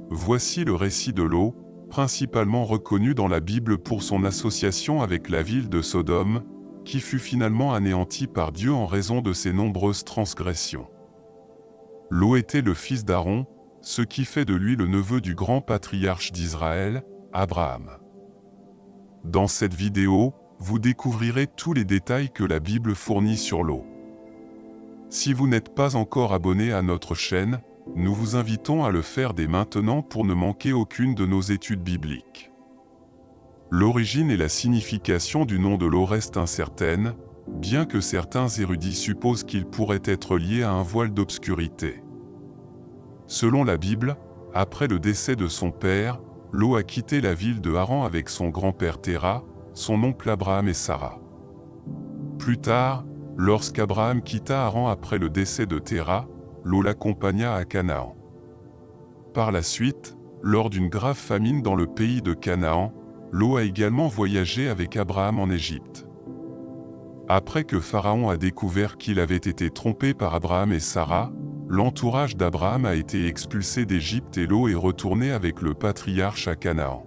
voici le récit de Lot, principalement reconnu dans la Bible pour son association avec la ville de Sodome, qui fut finalement anéantie par Dieu en raison de ses nombreuses transgressions. Lot était le fils d'Aaron, ce qui fait de lui le neveu du grand patriarche d'Israël, Abraham. Dans cette vidéo, vous découvrirez tous les détails que la Bible fournit sur Lot. Si vous n'êtes pas encore abonné à notre chaîne, nous vous invitons à le faire dès maintenant pour ne manquer aucune de nos études bibliques. L'origine et la signification du nom de Lot restent incertaines, bien que certains érudits supposent qu'il pourrait être lié à un voile d'obscurité. Selon la Bible, après le décès de son père, Lot a quitté la ville de Haran avec son grand-père Téra, son oncle Abraham et Sarah. Plus tard, lorsqu'Abraham quitta Haran après le décès de Téra, Lot l'accompagna à Canaan. Par la suite, lors d'une grave famine dans le pays de Canaan, Lot a également voyagé avec Abraham en Égypte. Après que Pharaon a découvert qu'il avait été trompé par Abraham et Sarah, l'entourage d'Abraham a été expulsé d'Égypte et Lot est retourné avec le patriarche à Canaan.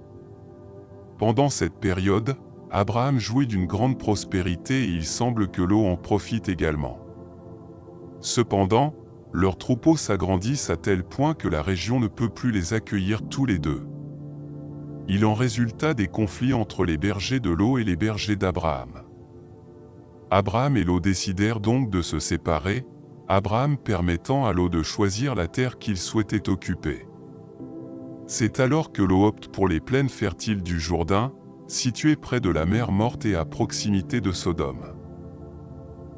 Pendant cette période, Abraham jouit d'une grande prospérité et il semble que Lot en profite également. Cependant, leurs troupeaux s'agrandissent à tel point que la région ne peut plus les accueillir tous les deux. Il en résulta des conflits entre les bergers de Lot et les bergers d'Abraham. Abraham et Lot décidèrent donc de se séparer, Abraham permettant à Lot de choisir la terre qu'il souhaitait occuper. C'est alors que Lot opte pour les plaines fertiles du Jourdain, situées près de la mer Morte et à proximité de Sodome.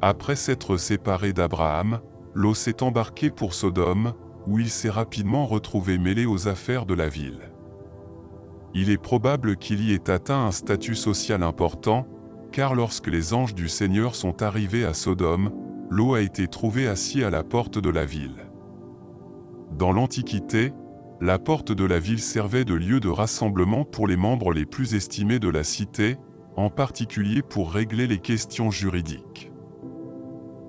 Après s'être séparé d'Abraham, Lot s'est embarqué pour Sodome, où il s'est rapidement retrouvé mêlé aux affaires de la ville. Il est probable qu'il y ait atteint un statut social important, car lorsque les anges du Seigneur sont arrivés à Sodome, Lot a été trouvé assis à la porte de la ville. Dans l'Antiquité, la porte de la ville servait de lieu de rassemblement pour les membres les plus estimés de la cité, en particulier pour régler les questions juridiques.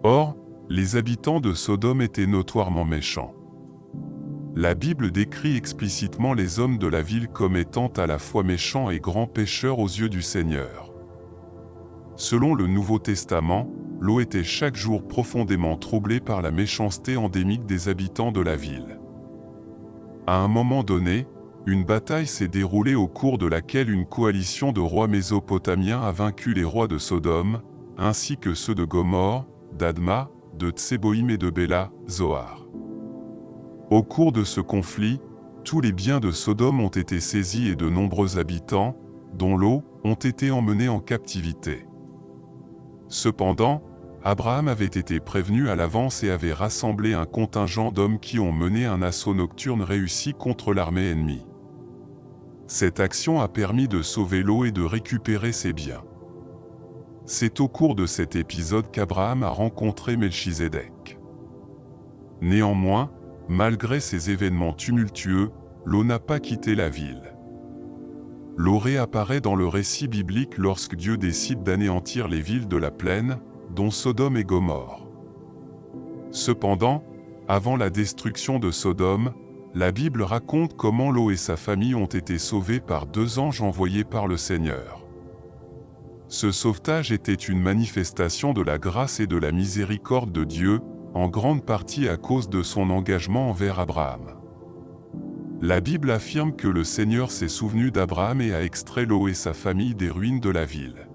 Or, les habitants de Sodome étaient notoirement méchants. La Bible décrit explicitement les hommes de la ville comme étant à la fois méchants et grands pécheurs aux yeux du Seigneur. Selon le Nouveau Testament, Lot était chaque jour profondément troublé par la méchanceté endémique des habitants de la ville. À un moment donné, une bataille s'est déroulée au cours de laquelle une coalition de rois mésopotamiens a vaincu les rois de Sodome, ainsi que ceux de Gomorrhe, d'Adma, de Tseboïm et de Béla, Zoar. Au cours de ce conflit, tous les biens de Sodome ont été saisis et de nombreux habitants, dont Lot, ont été emmenés en captivité. Cependant, Abraham avait été prévenu à l'avance et avait rassemblé un contingent d'hommes qui ont mené un assaut nocturne réussi contre l'armée ennemie. Cette action a permis de sauver Lot et de récupérer ses biens. C'est au cours de cet épisode qu'Abraham a rencontré Melchizedek. Néanmoins, malgré ces événements tumultueux, Lot n'a pas quitté la ville. Lot réapparaît dans le récit biblique lorsque Dieu décide d'anéantir les villes de la plaine, dont Sodome et Gomorrhe. Cependant, avant la destruction de Sodome, la Bible raconte comment Lot et sa famille ont été sauvés par 2 anges envoyés par le Seigneur. Ce sauvetage était une manifestation de la grâce et de la miséricorde de Dieu, en grande partie à cause de son engagement envers Abraham. La Bible affirme que le Seigneur s'est souvenu d'Abraham et a extrait Lot et sa famille des ruines de la ville.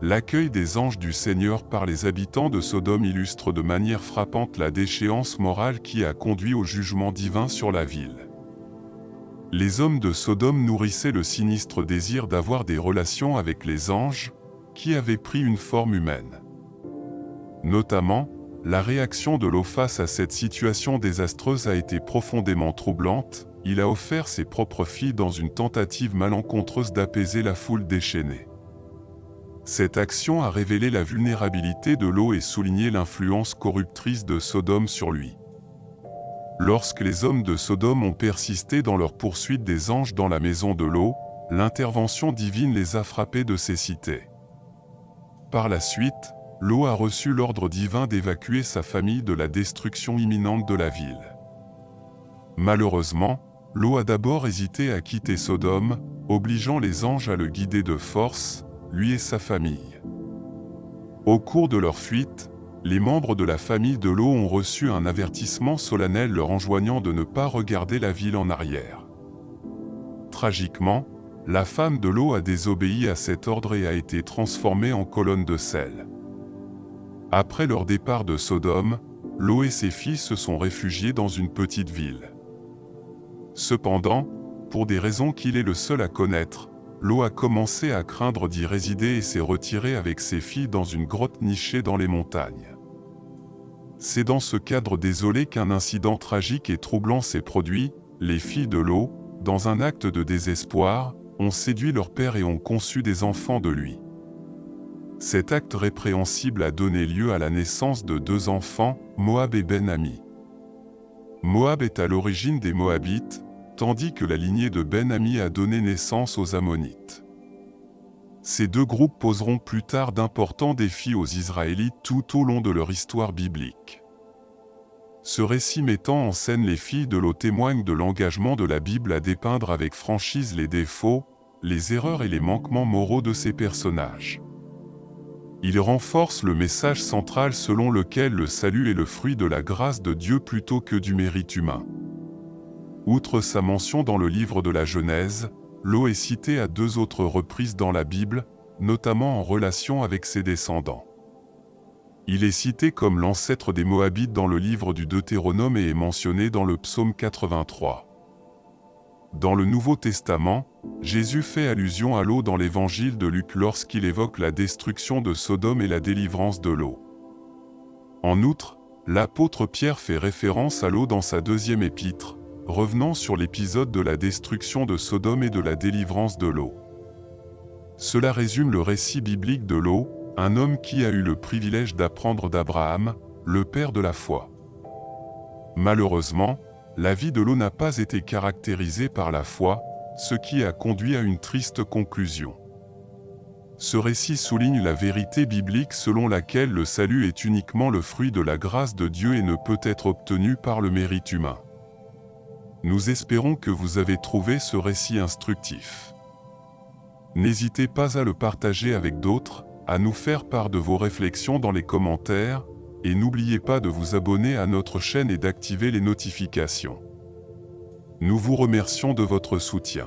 L'accueil des anges du Seigneur par les habitants de Sodome illustre de manière frappante la déchéance morale qui a conduit au jugement divin sur la ville. Les hommes de Sodome nourrissaient le sinistre désir d'avoir des relations avec les anges, qui avaient pris une forme humaine. Notamment, la réaction de Lot face à cette situation désastreuse a été profondément troublante. Il a offert ses propres filles dans une tentative malencontreuse d'apaiser la foule déchaînée. Cette action a révélé la vulnérabilité de Lot et souligné l'influence corruptrice de Sodome sur lui. Lorsque les hommes de Sodome ont persisté dans leur poursuite des anges dans la maison de Lot, l'intervention divine les a frappés de cécité. Par la suite, Lot a reçu l'ordre divin d'évacuer sa famille de la destruction imminente de la ville. Malheureusement, Lot a d'abord hésité à quitter Sodome, obligeant les anges à le guider de force, lui et sa famille. Au cours de leur fuite, les membres de la famille de Lot ont reçu un avertissement solennel leur enjoignant de ne pas regarder la ville en arrière. Tragiquement, la femme de Lot a désobéi à cet ordre et a été transformée en colonne de sel. Après leur départ de Sodome, Lot et ses fils se sont réfugiés dans une petite ville. Cependant, pour des raisons qu'il est le seul à connaître, Lot a commencé à craindre d'y résider et s'est retiré avec ses filles dans une grotte nichée dans les montagnes. C'est dans ce cadre désolé qu'un incident tragique et troublant s'est produit. Les filles de Lot, dans un acte de désespoir, ont séduit leur père et ont conçu des enfants de lui. Cet acte répréhensible a donné lieu à la naissance de 2 enfants, Moab et Ben-Ami. Moab est à l'origine des Moabites, tandis que la lignée de Ben-Ami a donné naissance aux Ammonites. Ces 2 groupes poseront plus tard d'importants défis aux Israélites tout au long de leur histoire biblique. Ce récit mettant en scène les filles de Lot témoigne de l'engagement de la Bible à dépeindre avec franchise les défauts, les erreurs et les manquements moraux de ses personnages. Il renforce le message central selon lequel le salut est le fruit de la grâce de Dieu plutôt que du mérite humain. Outre sa mention dans le livre de la Genèse, Lot est cité à 2 autres reprises dans la Bible, notamment en relation avec ses descendants. Il est cité comme l'ancêtre des Moabites dans le livre du Deutéronome et est mentionné dans le psaume 83. Dans le Nouveau Testament, Jésus fait allusion à Lot dans l'évangile de Luc lorsqu'il évoque la destruction de Sodome et la délivrance de Lot. En outre, l'apôtre Pierre fait référence à Lot dans sa 2e épître, revenant sur l'épisode de la destruction de Sodome et de la délivrance de Lot. Cela résume le récit biblique de Lot, un homme qui a eu le privilège d'apprendre d'Abraham, le père de la foi. Malheureusement, la vie de Lot n'a pas été caractérisée par la foi, ce qui a conduit à une triste conclusion. Ce récit souligne la vérité biblique selon laquelle le salut est uniquement le fruit de la grâce de Dieu et ne peut être obtenu par le mérite humain. Nous espérons que vous avez trouvé ce récit instructif. N'hésitez pas à le partager avec d'autres, à nous faire part de vos réflexions dans les commentaires, et n'oubliez pas de vous abonner à notre chaîne et d'activer les notifications. Nous vous remercions de votre soutien.